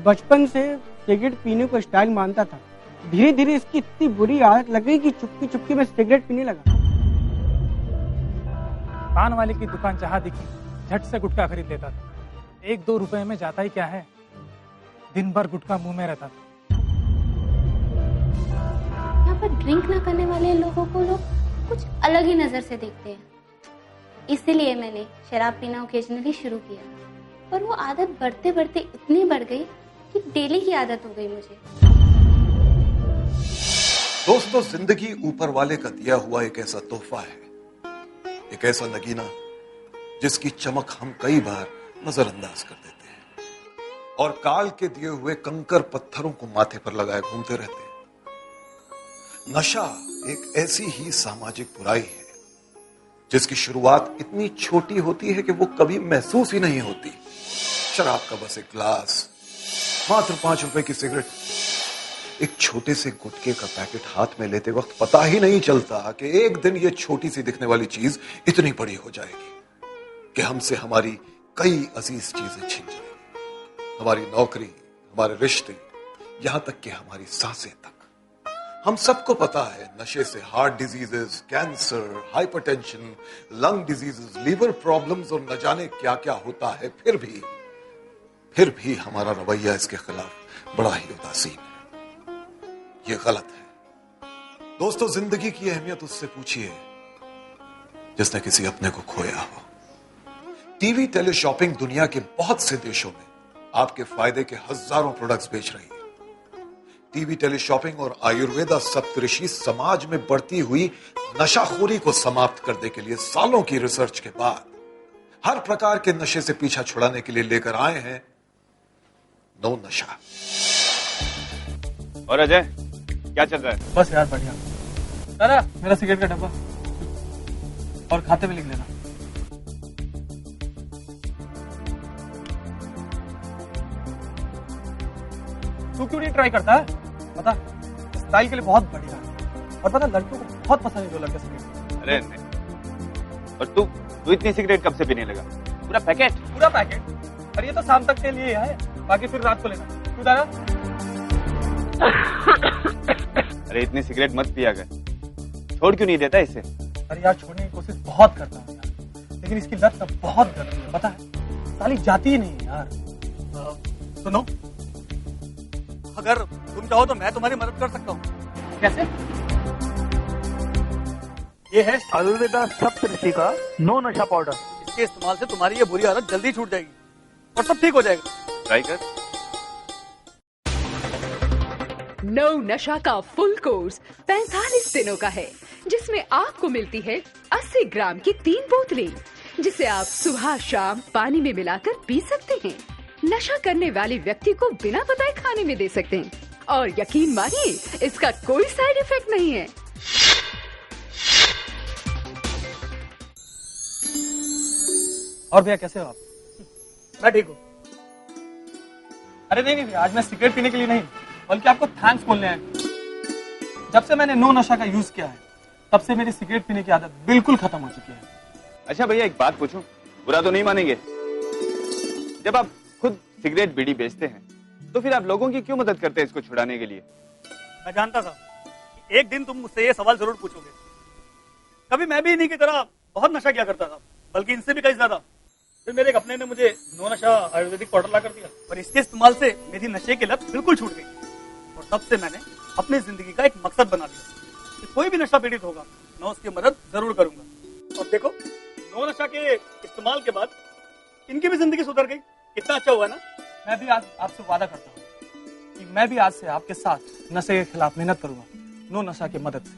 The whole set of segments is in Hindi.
बचपन से सिगरेट पीने को स्टाइल मानता था। धीरे धीरे इसकी इतनी बुरी आदत लग गई कि चुपके चुपके में सिगरेट पीने लगा। पान वाले की दुकान जहाँ दिखी झट से गुटखा खरीद लेता था। 1-2 रुपए में जाता ही क्या है, दिन भर गुटखा मुंह में रहता था। यहाँ पर ड्रिंक ना करने वाले लोगों को लोग कुछ अलग ही नजर से देखते हैं, इसीलिए मैंने शराब पीना ओकेजनली शुरू किया। पर वो आदत बढ़ते बढ़ते इतनी बढ़ गई कि डेली की आदत हो गई मुझे। दोस्तों, जिंदगी ऊपर वाले का दिया हुआ एक ऐसा तोहफा है, एक ऐसा नगीना जिसकी चमक हम कई बार नजरअंदाज कर देते हैं और काल के दिए हुए कंकर पत्थरों को माथे पर लगाए घूमते रहते हैं। नशा एक ऐसी ही सामाजिक बुराई है जिसकी शुरुआत इतनी छोटी होती है कि वो कभी महसूस ही नहीं होती। शराब का बस एक ग्लास, मात्र 5 रुपए की सिगरेट, एक छोटे से गुटखे का पैकेट हाथ में लेते वक्त पता ही नहीं चलता कि एक दिन ये छोटी सी दिखने वाली चीज इतनी बड़ी हो जाएगी कि हमसे हमारी कई अजीज चीजें छिन जाएंगी। हमारी नौकरी, हमारे रिश्ते, यहां तक कि हमारी सांसें तक। हम सबको पता है नशे से heart diseases, cancer, hypertension, lung diseases, liver problems और न जाने क्या क्या होता है। फिर भी हमारा रवैया इसके खिलाफ बड़ा ही उदासीन है। ये गलत है। दोस्तों, जिंदगी की अहमियत उससे पूछिए जिसने किसी अपने को खोया हो। टीवी टेली शॉपिंग दुनिया के बहुत से देशों में आपके फायदे के हजारों प्रोडक्ट्स बेच रही है। टीवी टेली शॉपिंग और आयुर्वेदा सप्तऋषि समाज में बढ़ती हुई नशाखोरी को समाप्त करने के लिए सालों की रिसर्च के बाद हर प्रकार के नशे से पीछा छुड़ाने के लिए लेकर आए हैं नो नशा। और अजय, क्या चल रहा है? बस यार बढ़िया। तारा, मेरा सिगरेट का डब्बा और खाते में लिख लेना। तू क्यों नहीं ट्राई करता है? पता स्टाइल के लिए बहुत बढ़िया है और पता लड़कियों को बहुत पसंद है जो लड़के सिगरेट। अरे नहीं। और तू इतनी सिगरेट कब से पीने लगा? पूरा पैकेट? और ये तो शाम तक के लिए है, बाकी फिर रात को लेना। तू दादा? अरे इतनी सिगरेट मत पिया कर, छोड़ क्यों नहीं देता इसे? अरे यार छोड़ने की कोशिश बहुत करता हूँ यार, लेकिन इसकी लत तो बहुत गंदी है, पता है? साली जाती ही नहीं है यार। सुनो, अगर तुम चाहो तो मैं तुम्हारी मदद कर सकता हूँ। कैसे? ये है आयुर्वेदा सप्तऋषि का नो नशा पाउडर। इसके इस्तेमाल से तुम्हारी ये बुरी आदत जल्दी छूट जाएगी और सब ठीक हो जाएगा। ट्राई कर। नो नशा का फुल कोर्स 45 दिनों का है, जिसमें आपको मिलती है 80 ग्राम की 3 बोतलें, जिसे आप सुबह शाम पानी में मिलाकर पी सकते हैं। नशा करने वाले व्यक्ति को बिना बताए खाने में दे सकते हैं और यकीन मानिए इसका कोई साइड इफेक्ट नहीं है। और भैया कैसे हो आप? मैं ठीक हूँ। अरे नहीं, आज मैं सिगरेट पीने के लिए नहीं, बल्कि आपको थैंक्स बोलने आया। जब से मैंने नो नशा का यूज किया है तब से मेरी सिगरेट पीने की आदत बिल्कुल खत्म हो चुकी है। अच्छा भैया, एक बात पूछूं, बुरा तो नहीं मानेंगे? जब आप खुद सिगरेट बीड़ी बेचते हैं तो फिर आप लोगों की क्यों मदद करते हैं इसको छुड़ाने के लिए? मैं जानता था कि एक दिन तुम मुझसे ये सवाल जरूर पूछोगे। कभी मैं भी इन्हीं की तरह बहुत नशा किया करता था, बल्कि इनसे भी कहीं ज्यादा। फिर मेरे एक अपने ने मुझे नो नशा आयुर्वेदिक पाउडर ला कर दिया और इसके इस्तेमाल से मेरी नशे की लत बिल्कुल छूट गई। और तब से मैंने अपनी जिंदगी का एक मकसद बना लिया कि कोई भी नशा पीड़ित होगा मैं उसकी मदद जरूर करूंगा। और देखो, नो नशा के इस्तेमाल के बाद इनकी भी जिंदगी सुधर गई। कितना अच्छा हुआ ना? मैं भी आज आपसे वादा करता हूँ कि मैं भी आज से आपके साथ नशे के खिलाफ मेहनत करूंगा, नो नशा की मदद से।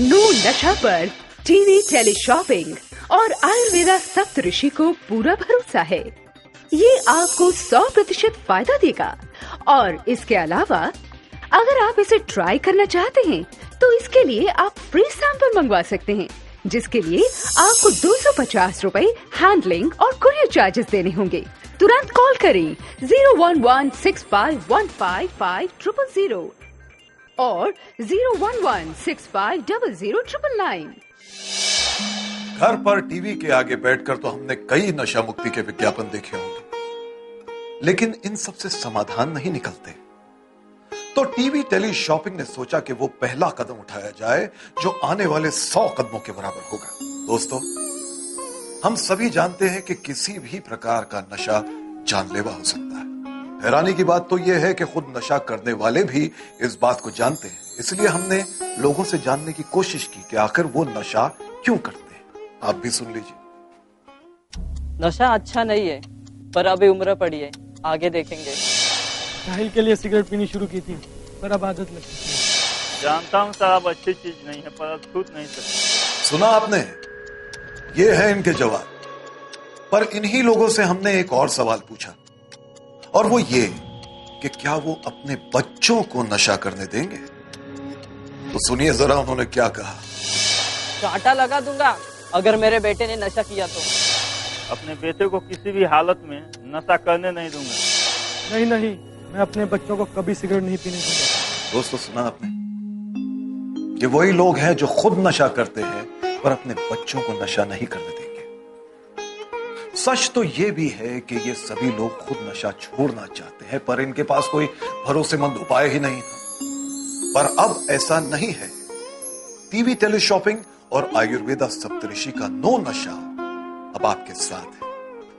नो नशा पर टीवी टेली शॉपिंग और आयुर्वेदा सप्तऋषि को पूरा भरोसा है। ये आपको 100% फायदा देगा और इसके अलावा अगर आप इसे ट्राई करना चाहते हैं तो इसके लिए आप फ्री सैंपल मंगवा सकते हैं, जिसके लिए आपको 250 रुपए हैंडलिंग और कुरियर चार्जेस देने होंगे। तुरंत कॉल करें 01165155000 और 01165000999। घर पर टीवी के आगे बैठकर तो हमने कई नशा मुक्ति के विज्ञापन देखे होंगे, लेकिन इन सब से समाधान नहीं निकलते। तो टीवी टेली शॉपिंग ने सोचा कि वो पहला कदम उठाया जाए जो आने वाले 100 कदमों के बराबर होगा। दोस्तों, हम सभी जानते हैं कि किसी भी प्रकार का नशा जानलेवा हो सकता है। हैरानी की बात तो यह है कि खुद नशा करने वाले भी इस बात को जानते हैं। इसलिए हमने लोगों से जानने की कोशिश की कि आखिर वो नशा क्यों करते हैं। आप भी सुन लीजिए। नशा अच्छा नहीं है, पर अभी उम्र पड़ी है, आगे देखेंगे। साहिल के लिए सिगरेट पीनी शुरू की थी, पर अब आदत लग चुकी है। जानता हूँ साहब अच्छी चीज नहीं है, पर अब छूट नहीं सकती। सुना आपने, ये है इनके जवाब। पर इन्हीं लोगों से हमने एक और सवाल पूछा, और वो ये कि क्या वो अपने बच्चों को नशा करने देंगे। तो सुनिए जरा उन्होंने क्या कहा। कांटा लगा दूंगा अगर मेरे बेटे ने नशा किया तो। अपने बेटे को किसी भी हालत में नशा करने नहीं दूंगा। नहीं नहीं, मैं अपने बच्चों को कभी सिगरेट नहीं पीने दूंगा। दोस्तों, सुना आपने, ये वही लोग हैं जो खुद नशा करते हैं पर अपने बच्चों को नशा नहीं करने देंगे। सच तो ये भी है कि ये सभी लोग खुद नशा छोड़ना चाहते हैं, पर इनके पास कोई भरोसेमंद उपाय ही नहीं था। पर अब ऐसा नहीं है। टीवी टेली शॉपिंग और आयुर्वेदा सप्तऋषि का नो नशा अब आपके साथ है,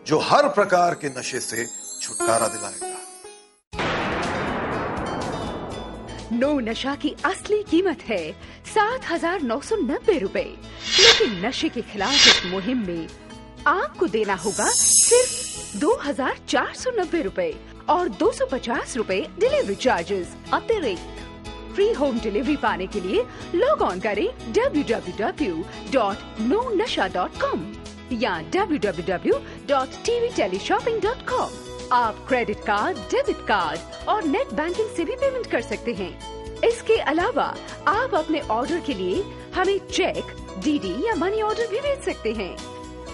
जो हर प्रकार के नशे से छुटकारा दिलाएगा। नो नशा की असली कीमत है 7,990 रुपए, लेकिन नशे के खिलाफ इस मुहिम में आपको देना होगा सिर्फ 2,490 रुपए और 250 रुपए डिलीवरी चार्जेस अतिरिक्त। फ्री होम डिलीवरी पाने के लिए लॉग ऑन करें www.nonasha.com या www.tvteleshopping.com। आप क्रेडिट कार्ड, डेबिट कार्ड और नेट बैंकिंग से भी पेमेंट कर सकते हैं। इसके अलावा आप अपने ऑर्डर के लिए हमें चेक, डीडी या मनी ऑर्डर भी भेज सकते हैं।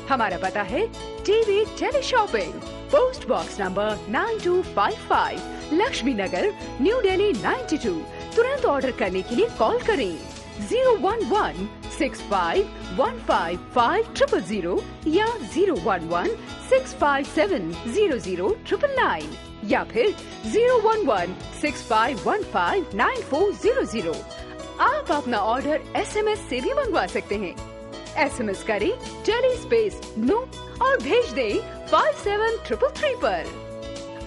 हमारा पता है TV tele shopping, post box number 9255, Lakshmi Nagar, New Delhi 92। तुरंत ऑर्डर करने के लिए कॉल करें 011-65155000 या 011-657-00999 या फिर 011-65159400। आप अपना ऑर्डर SMS से भी मंगवा सकते हैं। SMS करें टेली स्पेस नो और भेज दें 57333 पर।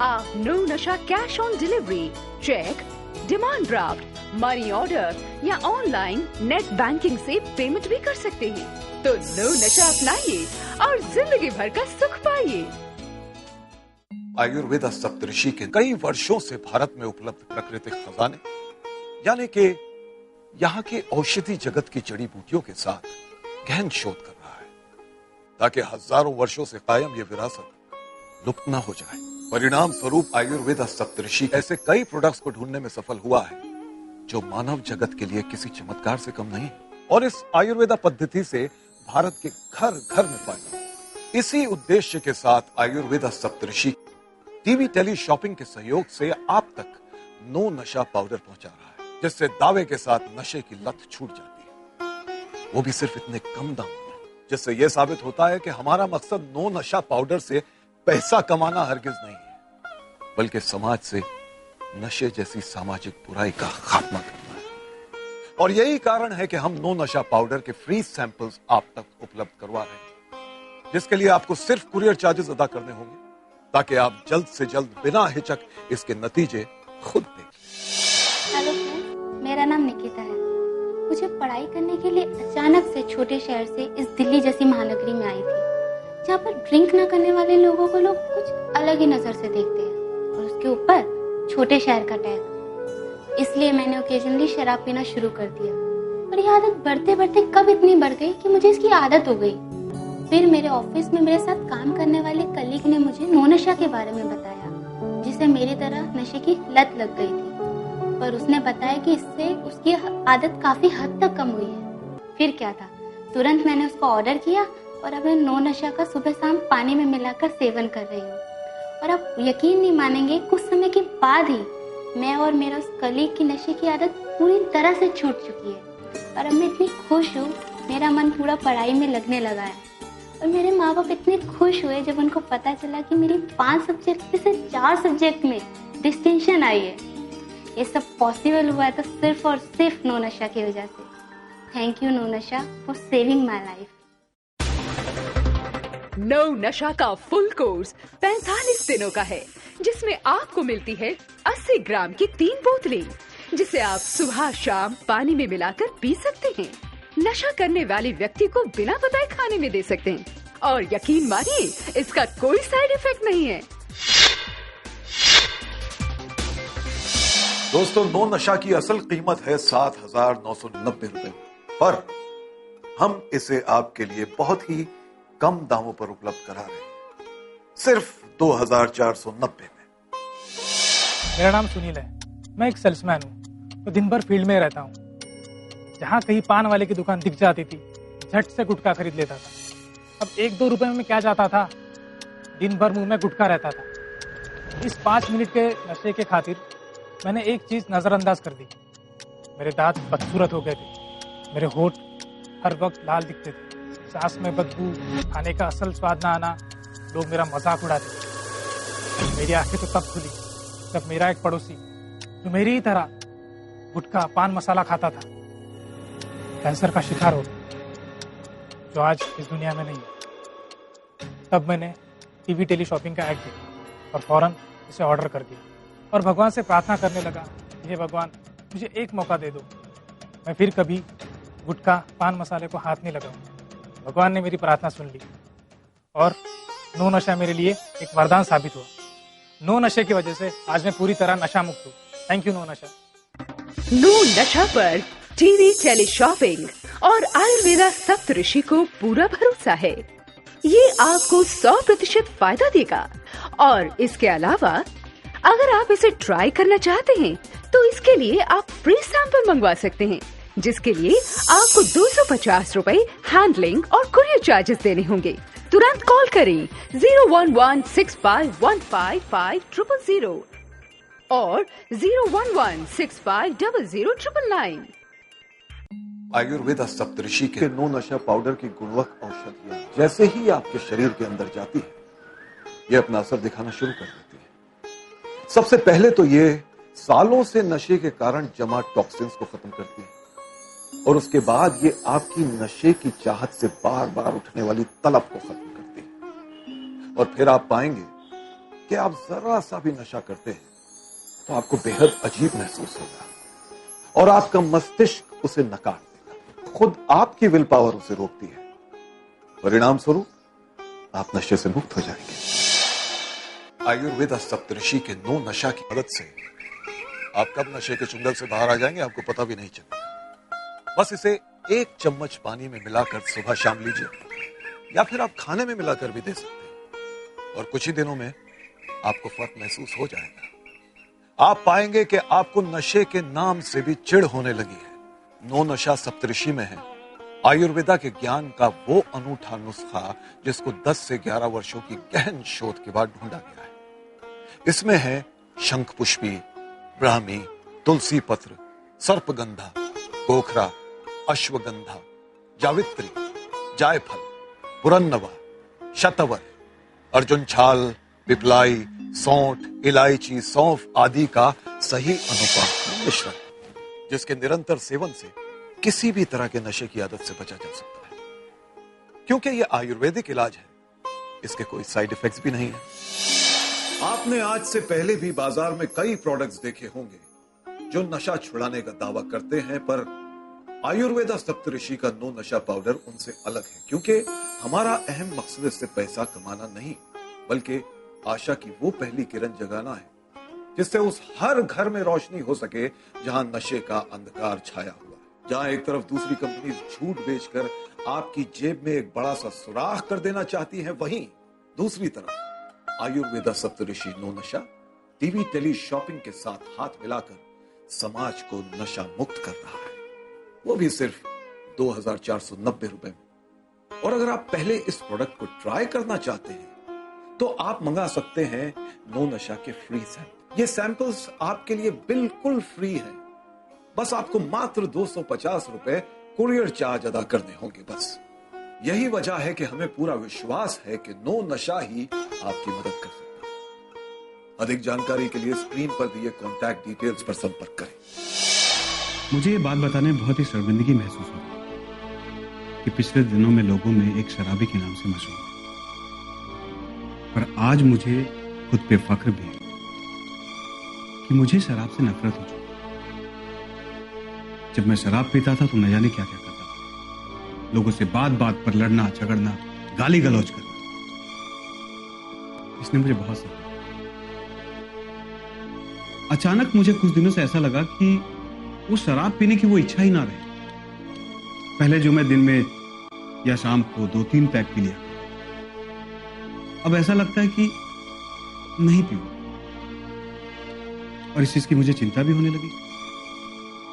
आप No Nasha cash on delivery, cheque, demand draft, money order या ऑनलाइन नेट बैंकिंग से पेमेंट भी कर सकते हैं। तो नो नशा अपनाइए और जिंदगी भर का सुख पाइए। आयुर्वेदा सप्तऋषि के कई वर्षों से भारत में उपलब्ध प्राकृतिक खजाने, यानी कि यहाँ के औषधि जगत की जड़ी बूटियों के साथ गहन शोध कर रहा है, ताकि हजारों वर्षों से कायम ये विरासत लुप्त न हो जाए। परिणाम स्वरूप आयुर्वेदा सप्तऋषि ऐसे कई प्रोडक्ट्स को ढूंढने में सफल हुआ है जो मानव जगत के लिए किसी चमत्कार से कम नहीं। और इस आयुर्वेदा पद्धति से भारत के घर घर में फायदा। इसी उद्देश्य के साथ आयुर्वेदा सप्तऋषि टीवी टेली शॉपिंग के सहयोग से आप तक नो नशा पाउडर पहुंचा रहा है, जिससे दावे के साथ नशे की लत छूट जाती है, वो भी सिर्फ इतने कम दाम में, जिससे यह साबित होता है कि हमारा मकसद नो नशा पाउडर से पैसा कमाना हरगिज नहीं है, बल्कि समाज से नशे जैसी सामाजिक बुराई का खात्मा करना है। और यही कारण है कि हम नो नशा पाउडर के फ्री सैंपल्स आप तक उपलब्ध करवा रहे हैं, जिसके लिए आपको सिर्फ कुरियर चार्जेस अदा करने होंगे, ताकि आप जल्द से जल्द बिना हिचक इसके नतीजे खुद देखें। हेलो फ्रेंड्स, मेरा नाम निकिता है। मुझे पढ़ाई करने के लिए अचानक से छोटे शहर से इस दिल्ली जैसी महानगरी में आई थी, जहाँ पर ड्रिंक न करने वाले लोगों को लोग कुछ अलग ही नजर से देखते हैं, और उसके ऊपर छोटे शहर का टैग। इसलिए मैंने ओकेजनली शराब पीना शुरू कर दिया, और ये आदत बढ़ते बढ़ते कब इतनी बढ़ गई कि मुझे इसकी आदत हो गई। फिर मेरे ऑफिस में मेरे साथ काम करने वाले कलीग ने मुझे नो नशा के बारे में बताया, जिसे मेरी तरह नशे की लत लग गई थी, पर उसने बताया कि इससे उसकी आदत काफी हद तक कम हुई है। फिर क्या था, तुरंत मैंने उसको ऑर्डर किया और अब मैं नो नशा का सुबह शाम पानी में मिलाकर सेवन कर रही हूँ। और आप यकीन नहीं मानेंगे, कुछ समय के बाद ही मैं और मेरा उस कलीग की नशे की आदत पूरी तरह से छूट चुकी है, और अब मैं इतनी खुश हूँ, मेरा मन पूरा पढ़ाई में लगने लगा है। और मेरे माँ बाप इतने खुश हुए जब उनको पता चला कि मेरी 5 सब्जेक्ट में से 4 सब्जेक्ट में डिस्टिंक्शन आई है। ये सब पॉसिबल हुआ है तो सिर्फ और सिर्फ नो नशा की वजह से। Thank you No Nasha for saving my life. No Nasha का फुल कोर्स 45 दिनों का है, जिसमें आपको मिलती है 80 ग्राम की 3 बोतलें, जिसे आप सुबह शाम पानी में मिलाकर पी सकते हैं। नशा करने वाले व्यक्ति को बिना बताए खाने में दे सकते हैं और यकीन मानिए इसका कोई साइड इफेक्ट नहीं है। दोस्तों, नो नशा की असल कीमत है 7,990 रुपए, पर हम इसे आपके लिए बहुत ही कम दामों पर उपलब्ध करा रहे हैं, सिर्फ 2,490 में। मेरा नाम सुनील है, मैं एक सेल्समैन हूँ, तो दिन भर फील्ड में रहता हूँ। जहाँ कहीं पान वाले की दुकान दिख जाती थी, झट से गुटखा खरीद लेता था। अब 1-2 रुपए में क्या जाता था, दिन भर मुंह में गुटखा रहता था। इस 5 मिनट के नशे के खातिर मैंने एक चीज नजरअंदाज कर दी। मेरे दांत बदसूरत हो गए थे, मेरे होठ हर वक्त लाल दिखते थे, सांस में बदबू, खाने का असल स्वाद ना आना, लोग मेरा मजाक उड़ाते। मेरी आंखें तो तब खुली जब मेरा एक पड़ोसी जो मेरी ही तरह गुटखा पान मसाला खाता था, कैंसर का शिकार हो गया, जो आज इस दुनिया में नहीं है। तब मैंने टीवी टेली शॉपिंग का ऐड देखा और फौरन इसे ऑर्डर कर दिया और भगवान से प्रार्थना करने लगा, हे भगवान मुझे एक मौका दे दो, मैं फिर कभी गुटखा पान मसाले को हाथ नहीं लगाऊंगा। भगवान ने मेरी प्रार्थना सुन ली और नो नशा मेरे लिए एक वरदान साबित हुआ। नो नशे की वजह से आज मैं पूरी तरह नशा मुक्त हूँ। थैंक यू नो नशा। नो नशा पर टीवी टेली शॉपिंग और आयुर्वेदा सप्तऋषि को पूरा भरोसा है। ये आपको 100% फायदा देगा और इसके अलावा अगर आप इसे ट्राई करना चाहते हैं तो इसके लिए आप फ्री सैंपल मंगवा सकते हैं, जिसके लिए आपको 250 रुपए हैंडलिंग और कुरियर चार्जेस देने होंगे। तुरंत कॉल करें 01165155000 और 01165000999। आयुर्वेदा सप्तऋषि के नो नशा पाउडर की गुणवक औषधियां जैसे ही आपके शरीर के अंदर जाती है, ये अपना असर दिखाना शुरू कर देती है। सबसे पहले तो ये सालों से नशे के कारण जमा टॉक्सिन्स को खत्म करती है और उसके बाद ये आपकी नशे की चाहत से बार बार उठने वाली तलब को खत्म करती है। और फिर आप पाएंगे कि आप जरा सा भी नशा करते हैं तो आपको बेहद अजीब महसूस होगा और आपका मस्तिष्क उसे नकार देगा। खुद आपकी विल पावर उसे रोकती है। परिणाम स्वरूप आप नशे से मुक्त हो जाएंगे। आयुर्वेदा सप्तऋषि के नो नशा की मदद से आप कब नशे के चुंगल से बाहर आ जाएंगे आपको पता भी नहीं चलेगा। बस इसे 1 चम्मच पानी में मिलाकर सुबह शाम लीजिए या फिर आप खाने में मिलाकर भी दे सकते हैं और कुछ ही दिनों में आपको फर्क महसूस हो जाएगा। आप पाएंगे कि आपको नशे के नाम से भी चिढ़ होने लगी है। नो नशा सप्तऋषि में है आयुर्वेदा के ज्ञान का वो अनूठा नुस्खा जिसको 10 से 11 वर्षों की गहन शोध के बाद ढूंढा गया है। इसमें है शंखपुष्पी, ब्राह्मी, तुलसी पत्र, सर्पगंधा, गोखरा, अश्वगंधा, जावित्री, जायफल, पुरन्नवा, शतवर, अर्जुन छाल, पिपलाई, सौंठ, इलायची, सौंफ आदि का सही अनुपात मिश्रण, जिसके निरंतर सेवन से किसी भी तरह के नशे की आदत से बचा जा सकता है। क्योंकि यह आयुर्वेदिक इलाज है, इसके कोई साइड इफेक्ट्स भी नहीं है। आपने आज से पहले भी बाजार में कई प्रोडक्ट्स देखे होंगे जो नशा छुड़ाने का दावा करते हैं, पर आयुर्वेदा सप्तऋषि का नो नशा पाउडर उनसे अलग है। क्योंकि हमारा अहम मकसद इससे पैसा कमाना नहीं, बल्कि आशा की वो पहली किरण जगाना है जिससे उस हर घर में रोशनी हो सके जहां नशे का अंधकार छाया हुआ है। जहां एक तरफ दूसरी कंपनी झूठ बेचकर आपकी जेब में एक बड़ा सा सुराख कर देना चाहती है, वहीं दूसरी तरफ आयुर्वेदा सप्तऋषि नो नशा टीवी टेली शॉपिंग के साथ हाथ मिलाकर समाज को नशा मुक्त कर रहा है, वो भी सिर्फ 2,490 रुपए में। और अगर आप पहले इस प्रोडक्ट को ट्राई करना चाहते हैं तो आप मंगा सकते हैं नो नशा के फ्री सैंपल। ये सैंपल्स आपके लिए बिल्कुल फ्री हैं। बस आपको मात्र 250 रुपए कुरियर चार्ज अदा करने होंगे। बस यही वजह है कि हमें पूरा विश्वास है कि नो नशा ही आपकी मदद कर सकता है। अधिक जानकारी के लिए स्क्रीन पर दिए कॉन्टैक्ट डिटेल्स पर संपर्क करें। मुझे ये बात बताने में बहुत ही शर्मिंदगी महसूस हो रही कि पिछले दिनों में लोगों में एक शराबी के नाम से मशहूर है, पर आज मुझे खुद पे फख्र भी है कि मुझे शराब से नफरत हो चुकी। जब मैं शराब पीता था तो न जाने क्या क्या करता था, लोगों से बात बात पर लड़ना झगड़ना, गाली गलौज करना। इसने मुझे बहुत सताया। अचानक मुझे कुछ दिनों से ऐसा लगा कि वो शराब पीने की वो इच्छा ही ना रहे। पहले जो मैं दिन में या शाम को 2-3 पैक पी लिया, अब ऐसा लगता है कि नहीं पीऊं। और इस चीज की मुझे चिंता भी होने लगी,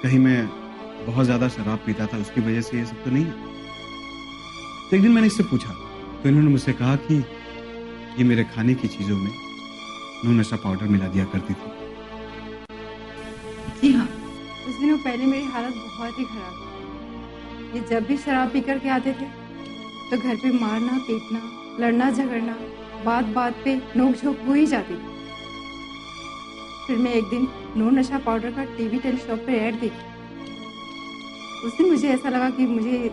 कहीं मैं बहुत ज्यादा शराब पीता था उसकी वजह से ये सब तो नहीं है। तो एक दिन मैंने इससे पूछा तो इन्होंने मुझसे कहा कि ये मेरे खाने की चीजों में नो नशा पाउडर मिला दिया करती थी। जी हाँ, कुछ दिनों पहले मेरी हालत बहुत ही खराब थी। ये जब भी शराब पी कर के आते थे तो घर पे मारना पीटना, लड़ना झगड़ना, बात बात पे नोक झोंक हो ही जाती थी। फिर मैं एक दिन नो नशा पाउडर का टीवी टेलीशॉप पे ऐड देखी। उस दिन मुझे ऐसा लगा कि मुझे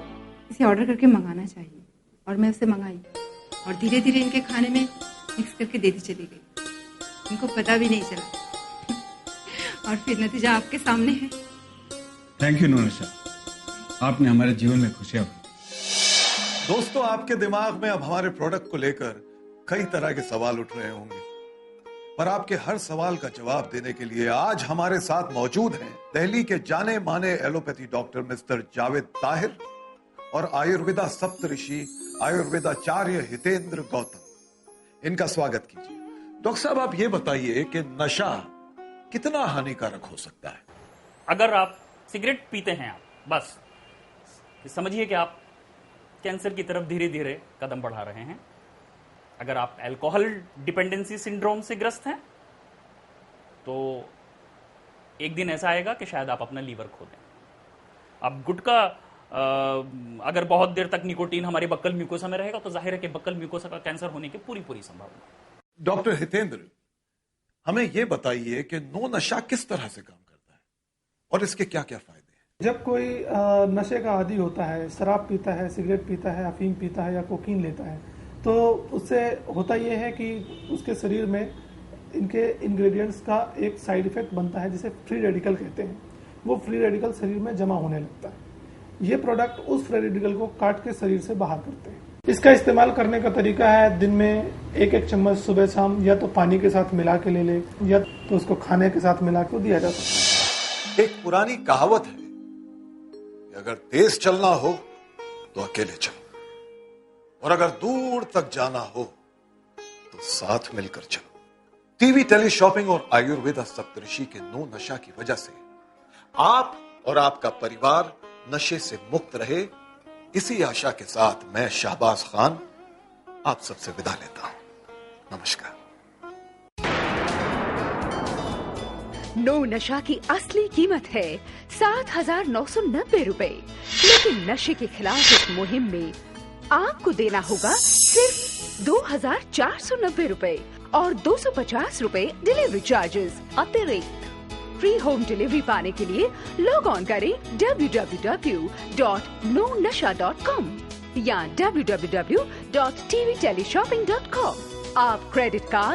इसे ऑर्डर करके मंगाना चाहिए, और मैं उसे मंगाई और धीरे धीरे इनके खाने में मिक्स करके देती चली गई। इनको पता भी नहीं चला और फिर नतीजा आपके सामने है। थैंक यू नो नशा, आपने हमारे जीवन में खुशियां भरी। दोस्तों, आपके दिमाग में अब हमारे प्रोडक्ट को लेकर कई तरह के सवाल उठ रहे होंगे, पर आपके हर सवाल का जवाब देने के लिए आज हमारे साथ मौजूद हैं दिल्ली के जाने माने allopathy doctor mister Javed Tahir और आयुर्वेदा सप्तऋषि आयुर्वेदाचार्य हितेंद्र गौतम। इनका स्वागत कीजिए। डॉक्टर साहब, आप ये बताइए कि नशा कितना हानिकारक हो सकता है? अगर आप सिगरेट पीते हैं, आप बस समझिए कि आप कैंसर की तरफ धीरे धीरे कदम बढ़ा रहे हैं। अगर आप अल्कोहल डिपेंडेंसी सिंड्रोम से ग्रस्त हैं तो एक दिन ऐसा आएगा कि शायद आप अपना लीवर खो दें। अब गुटखा अगर बहुत देर तक निकोटीन हमारे बक्कल म्यूकोसा में रहेगा तो जाहिर है कि बक्कल म्यूकोसा का कैंसर होने की पूरी संभावना। डॉक्टर हितेंद्र, हमें यह बताइए कि नो नशा किस तरह से काम करता है और इसके क्या क्या फायदे हैं? जब कोई नशे का आदी होता है, शराब पीता है, सिगरेट पीता है, अफीम पीता है या कोकीन लेता है, तो उससे होता यह है कि उसके शरीर में इनके इंग्रेडिएंट्स का एक साइड इफेक्ट बनता है जिसे फ्री रेडिकल कहते हैं। वो फ्री रेडिकल शरीर में जमा होने लगता है। ये प्रोडक्ट उस फ्री रेडिकल को काट के शरीर से बाहर करते हैं। इसका इस्तेमाल करने का तरीका है, दिन में 1-1 चम्मच सुबह शाम या तो पानी के साथ मिला के ले ले या तो उसको खाने के साथ मिला के दिया जा सकता है। एक पुरानी कहावत है कि अगर तेज चलना हो तो अकेले चलो, और अगर दूर तक जाना हो तो साथ मिलकर चलो। टीवी टेली शॉपिंग और आयुर्वेदा सप्तऋषि के नो नशा की वजह से आप और आपका परिवार नशे से मुक्त रहे, इसी आशा के साथ मैं शाहबाज खान आप सबसे विदा लेता हूं। नमस्कार। नो नशा की असली कीमत है 7,990 रुपए, लेकिन नशे के खिलाफ इस मुहिम में आपको देना होगा सिर्फ 2,490 रुपए और 250 रुपए डिलीवरी चार्जेस अतिरिक्त। फ्री होम डिलीवरी पाने के लिए लॉग ऑन करें www.nonasha.com या www.tvteleshopping.com। आप क्रेडिट कार्ड